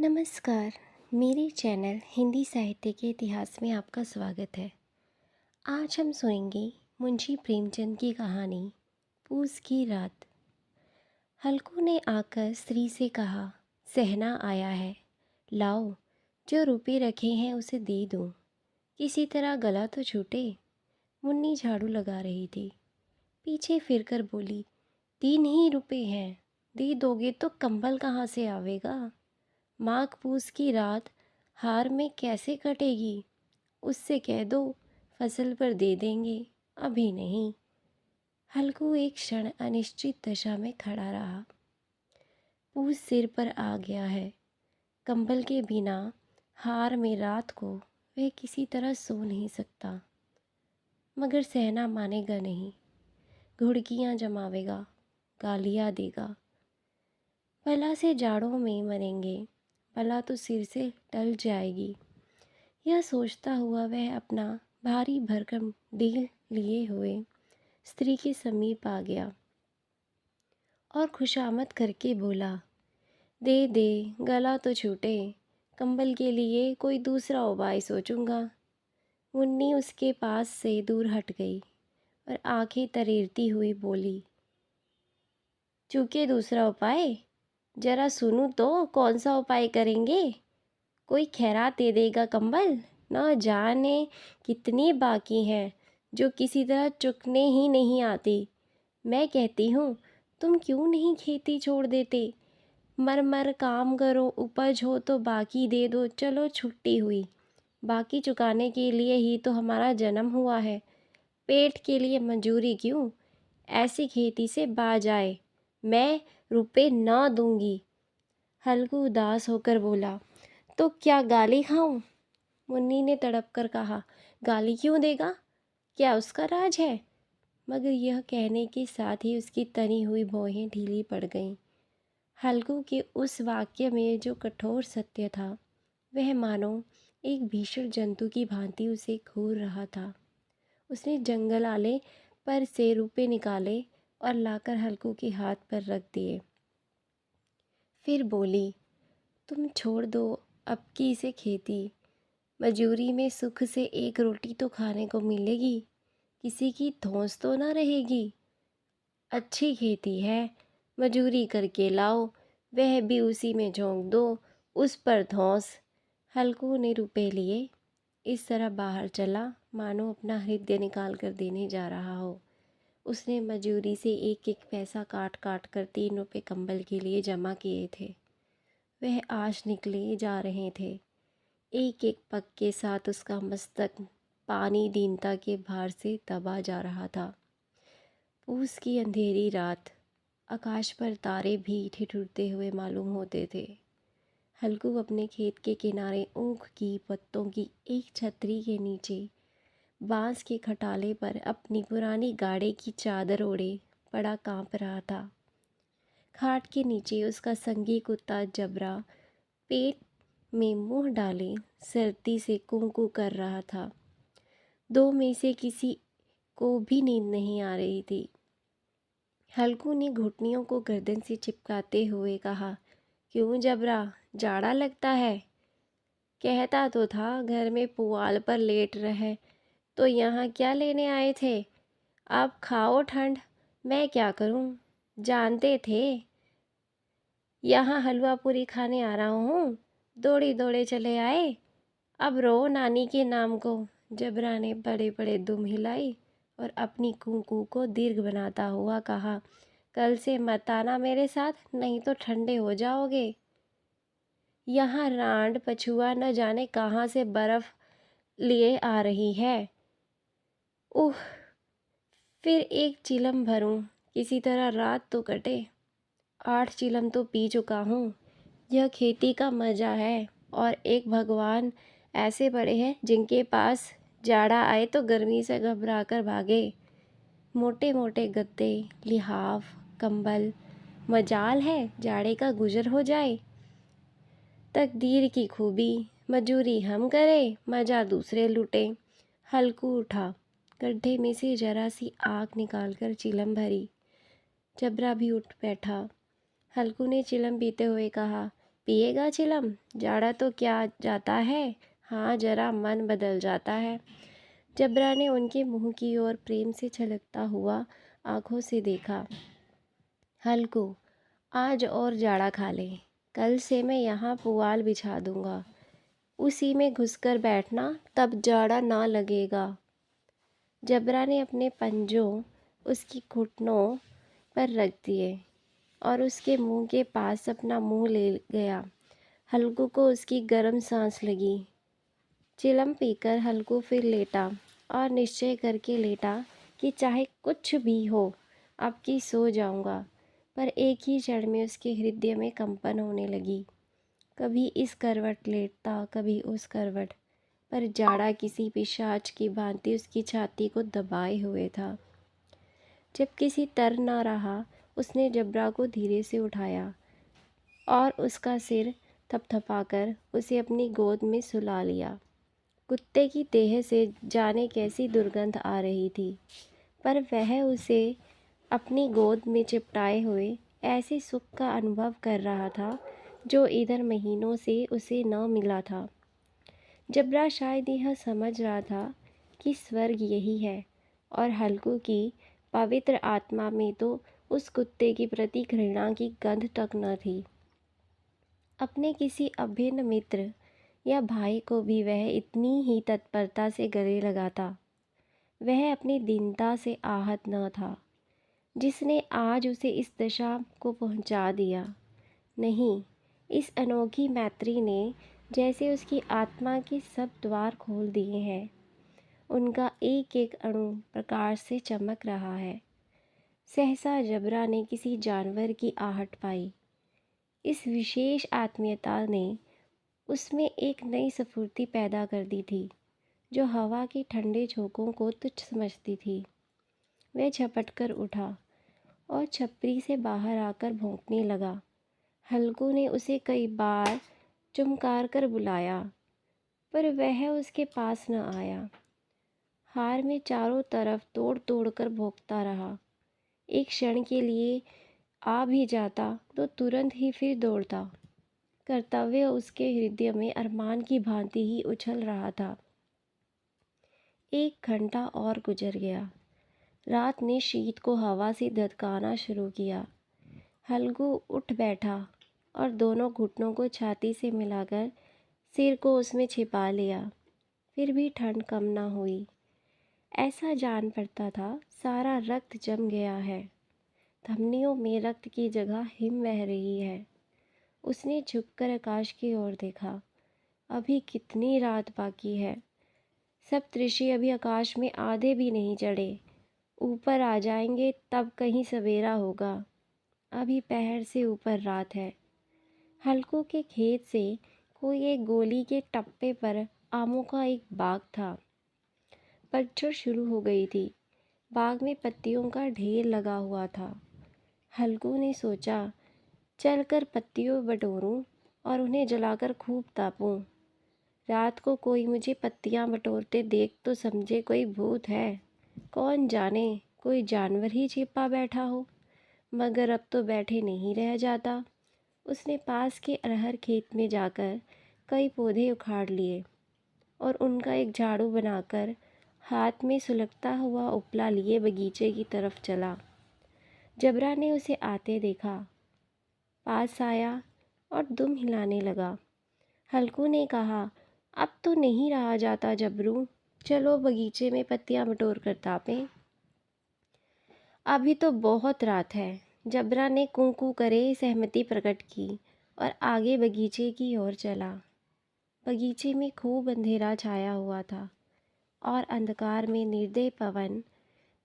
नमस्कार। मेरे चैनल हिंदी साहित्य के इतिहास में आपका स्वागत है। आज हम सुनेंगे मुंशी प्रेमचंद की कहानी पूस की रात। हल्कू ने आकर स्त्री से कहा, सहना आया है, लाओ जो रुपए रखे हैं उसे दे दूं। किसी तरह गला तो छूटे। मुन्नी झाड़ू लगा रही थी, पीछे फिरकर बोली, 3 ही रुपए हैं, दे दोगे तो कंबल कहाँ से आवेगा। माघ पूस की रात हार में कैसे कटेगी। उससे कह दो फसल पर दे देंगे, अभी नहीं। हल्कू एक क्षण अनिश्चित दशा में खड़ा रहा। पूस सिर पर आ गया है। कंबल के बिना हार में रात को वह किसी तरह सो नहीं सकता। मगर सहना मानेगा नहीं, घुड़कियाँ जमावेगा, गालियाँ देगा। भला से जाड़ों में मरेंगे, भला तो सिर से टल जाएगी। यह सोचता हुआ वह अपना भारी भरकम डील लिए हुए स्त्री के समीप आ गया और खुशामद करके बोला, दे दे, गला तो छूटे, कंबल के लिए कोई दूसरा उपाय सोचूंगा। मुन्नी उसके पास से दूर हट गई और आंखें तरेरती हुई बोली, चूके दूसरा उपाय? जरा सुनूं तो कौन सा उपाय करेंगे। कोई खैरात दे देगा कंबल? न जाने कितनी बाकी हैं जो किसी तरह चुकने ही नहीं आती। मैं कहती हूँ तुम क्यों नहीं खेती छोड़ देते। मर मर काम करो, उपज हो तो बाकी दे दो, चलो छुट्टी हुई। बाकी चुकाने के लिए ही तो हमारा जन्म हुआ है, पेट के लिए मजूरी क्यों। ऐसी खेती से बाज आए, मैं रुपए न दूंगी। हल्कू उदास होकर बोला, तो क्या गाली खाऊं? मुन्नी ने तड़प कर कहा, गाली क्यों देगा, क्या उसका राज है। मगर यह कहने के साथ ही उसकी तनी हुई भौहें ढीली पड़ गईं। हल्कू के उस वाक्य में जो कठोर सत्य था, वह मानो एक भीषण जंतु की भांति उसे घूर रहा था। उसने जंगल आले पर से रुपए निकाले और लाकर हल्कू के हाथ पर रख दिए। फिर बोली, तुम छोड़ दो अब की इसे खेती। मजूरी में सुख से एक रोटी तो खाने को मिलेगी, किसी की धौंस तो ना रहेगी। अच्छी खेती है, मजूरी करके लाओ, वह भी उसी में झोंक दो, उस पर धौंस। हल्कू ने रुपए लिए, इस तरह बाहर चला मानो अपना हृदय निकाल कर देने जा रहा हो। उसने मजूरी से एक एक पैसा काट काट कर 3 रुपए कंबल के लिए जमा किए थे। वह आज निकले जा रहे थे। एक एक पग के साथ उसका मस्तक पानी दीनता के भार से दबा जा रहा था। पूस की अंधेरी रात, आकाश पर तारे भी ठिठुरते हुए मालूम होते थे। हल्कू अपने खेत के किनारे ऊख की पत्तों की एक छतरी के नीचे बांस के खटाले पर अपनी पुरानी गाड़ी की चादर ओढ़े पड़ा कांप रहा था। खाट के नीचे उसका संगी कुत्ता जबरा पेट में मुंह डाले सर्दी से कूं कर रहा था। दो में से किसी को भी नींद नहीं आ रही थी। हल्कू ने घुटनियों को गर्दन से चिपकाते हुए कहा, क्यों जबरा, जाड़ा लगता है? कहता तो था घर में पुआल पर लेट रहे, तो यहाँ क्या लेने आए थे। अब खाओ ठंड, मैं क्या करूँ, जानते थे यहाँ हलवा पूरी खाने आ रहा हूँ, दौड़े दौड़े चले आए। अब रो नानी के नाम को। जबरा ने बड़े बड़े दुम हिलाई और अपनी कूकू को दीर्घ बनाता हुआ कहा, कल से मत आना मेरे साथ, नहीं तो ठंडे हो जाओगे। यहाँ रांड पछुआ न जाने कहाँ से बर्फ लिए आ रही है। उह, फिर एक चिलम भरूं, किसी तरह रात तो कटे। 8 चिलम तो पी चुका हूँ। यह खेती का मज़ा है। और एक भगवान ऐसे बड़े हैं जिनके पास जाड़ा आए तो गर्मी से घबरा कर भागे। मोटे मोटे गद्दे, लिहाफ, कंबल, मजाल है जाड़े का गुजर हो जाए। तकदीर की खूबी, मजूरी हम करें, मज़ा दूसरे लूटें। हल्कू उठा, गड्ढे में से जरा सी आग निकालकर चिलम भरी। जबरा भी उठ बैठा। हल्कू ने चिलम पीते हुए कहा, पिएगा चिलम? जाड़ा तो क्या जाता है, हाँ जरा मन बदल जाता है। जबरा ने उनके मुंह की ओर प्रेम से छलकता हुआ आंखों से देखा। हल्कू, आज और जाड़ा खा ले। कल से मैं यहाँ पुआल बिछा दूंगा, उसी में घुसकर बैठना, तब जाड़ा ना लगेगा। जबरा ने अपने पंजों उसकी घुटनों पर रख दिए और उसके मुंह के पास अपना मुंह ले गया। हल्कू को उसकी गर्म सांस लगी। चिलम पीकर हल्कू फिर लेटा और निश्चय करके लेटा कि चाहे कुछ भी हो अब की सो जाऊंगा। पर एक ही क्षण में उसके हृदय में कंपन होने लगी। कभी इस करवट लेटता, कभी उस करवट, पर जाड़ा किसी पिशाच की भांति उसकी छाती को दबाए हुए था। जब किसी तर न रहा, उसने जबरा को धीरे से उठाया और उसका सिर थपथपाकर उसे अपनी गोद में सुला लिया। कुत्ते की देह से जाने कैसी दुर्गंध आ रही थी, पर वह उसे अपनी गोद में चिपटाए हुए ऐसे सुख का अनुभव कर रहा था जो इधर महीनों से उसे न मिला था। जबरा शायद यह समझ रहा था कि स्वर्ग यही है, और हल्कू की पवित्र आत्मा में तो उस कुत्ते के प्रति घृणा की गंध तक न थी। अपने किसी अभिन्न मित्र या भाई को भी वह इतनी ही तत्परता से गले लगाता। वह अपनी दीनता से आहत न था, जिसने आज उसे इस दशा को पहुंचा दिया। नहीं, इस अनोखी मैत्री ने जैसे उसकी आत्मा के सब द्वार खोल दिए हैं। उनका एक एक अणु प्रकाश से चमक रहा है। सहसा जबरा ने किसी जानवर की आहट पाई। इस विशेष आत्मीयता ने उसमें एक नई स्फूर्ति पैदा कर दी थी, जो हवा के ठंडे झोंकों को तुच्छ समझती थी। वह झपट कर उठा और छपरी से बाहर आकर भौंकने लगा। हल्कू ने उसे कई बार चुमकार कर बुलाया, पर वह उसके पास न आया। हार में चारों तरफ तोड़ तोड़ कर भौंकता रहा। एक क्षण के लिए आ भी जाता तो तुरंत ही फिर दौड़ता। कर्तव्य उसके हृदय में अरमान की भांति ही उछल रहा था। 1 घंटा और गुजर गया। रात ने शीत को हवा से धधकाना शुरू किया। हल्कू उठ बैठा और दोनों घुटनों को छाती से मिलाकर सिर को उसमें छिपा लिया। फिर भी ठंड कम न हुई। ऐसा जान पड़ता था सारा रक्त जम गया है। धमनियों में रक्त की जगह हिम बह रही है। उसने झुककर आकाश की ओर देखा। अभी कितनी रात बाकी है। सप्तऋषि अभी आकाश में आधे भी नहीं चढ़े। ऊपर आ जाएंगे तब कहीं सवेरा होगा। अभी पहर से ऊपर रात है। हल्कू के खेत से कोई एक गोली के टप्पे पर आमों का एक बाग था। पतझड़ शुरू हो गई थी। बाग में पत्तियों का ढेर लगा हुआ था। हल्कू ने सोचा, चलकर पत्तियों बटोरूं और उन्हें जलाकर खूब तापूं। रात को कोई मुझे पत्तियां बटोरते देख तो समझे कोई भूत है। कौन जाने कोई जानवर ही छिपा बैठा हो। मगर अब तो बैठे नहीं रह जाता। उसने पास के अरहर खेत में जाकर कई पौधे उखाड़ लिए और उनका एक झाड़ू बनाकर हाथ में सुलगता हुआ उपला लिए बगीचे की तरफ चला। जबरा ने उसे आते देखा, पास आया और दुम हिलाने लगा। हल्कू ने कहा, अब तो नहीं रहा जाता जबरू, चलो बगीचे में पत्तियां बटोर कर तापें। अभी तो बहुत रात है। जबरा ने कूं कूं करे सहमति प्रकट की और आगे बगीचे की ओर चला। बगीचे में खूब अंधेरा छाया हुआ था और अंधकार में निर्दय पवन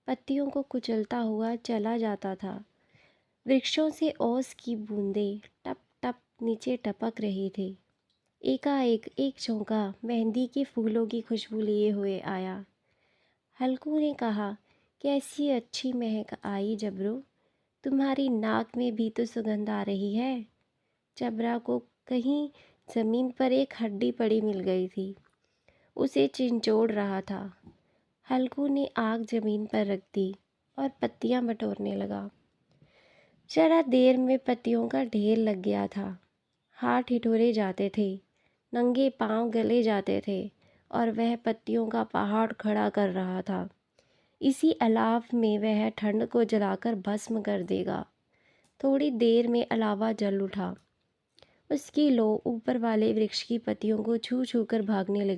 पत्तियों को कुचलता हुआ चला जाता था। वृक्षों से ओस की बूंदें टप टप नीचे टपक रही थी। एकाएक एक झोंका मेहंदी के फूलों की खुशबू लिए हुए आया। हल्कू ने कहा, कैसी अच्छी महक आई जबरू, तुम्हारी नाक में भी तो सुगंध आ रही है। जबरा को कहीं जमीन पर एक हड्डी पड़ी मिल गई थी। उसे चिंचोड़ रहा था। हल्कू ने आग जमीन पर रख दी और पत्तियां बटोरने लगा। जरा देर में पत्तियों का ढेर लग गया था। हाथ ठिठुरे जाते थे, नंगे पांव गले जाते थे और वह पत्तियों का पहाड़ खड़ा कर रहा था। इसी अलाव में वह ठंड को जलाकर भस्म कर देगा। थोड़ी देर में अलावा जल उठा। उसकी लौ ऊपर वाले वृक्ष की पत्तियों को छू छू कर भागने लगी।